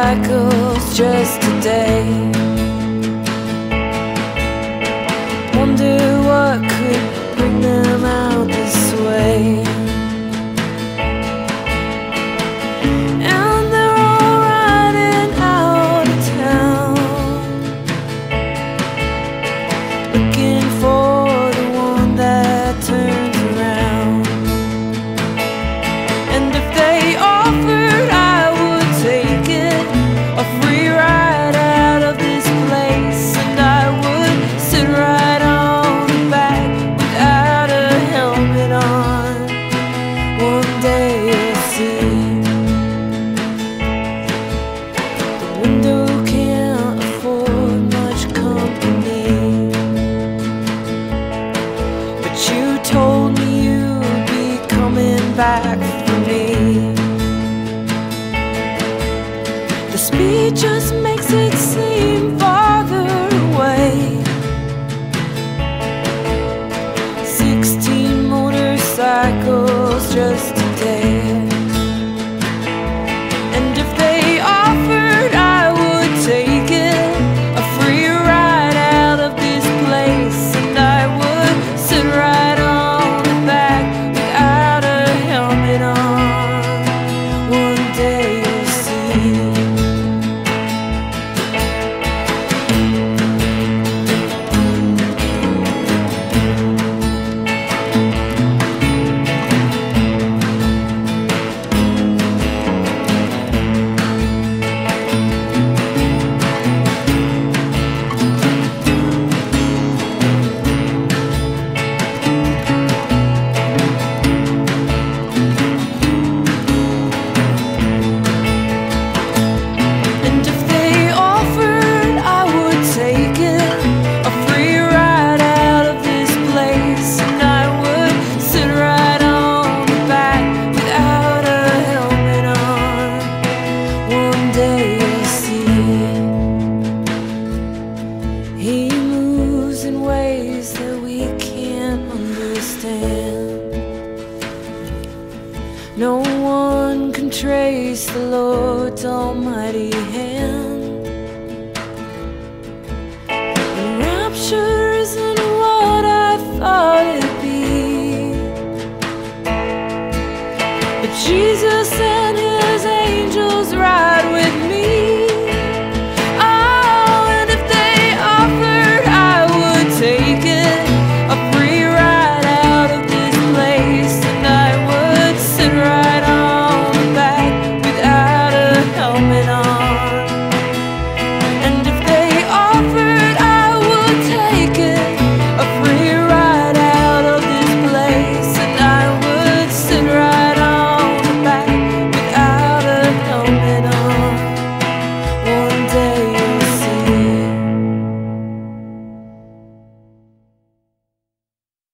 motorcycles just today. Wonder what could bring them out this way. And they're all riding out of town, looking for the one that turns around. And if they offered, I would take it, a free ride out of this place. And I would sit right on the back without a helmet on. One day you'll see, the window can't afford much company. But you told me you'd be coming back for me. The speed just makes it seem farther away. 16 motorcycles just today. And if they offered, I would take it, a free ride out of this place. And I would sit right on the back without a helmet on. One day you'll see. And if they offered, I would take it, a free ride out of this place. And I would sit right on the back without a helmet on. One day you'll see, he moves in ways that we can't understand. No one can trace the Lord's almighty hand. And rapture isn't what I thought it'd be, but Jesus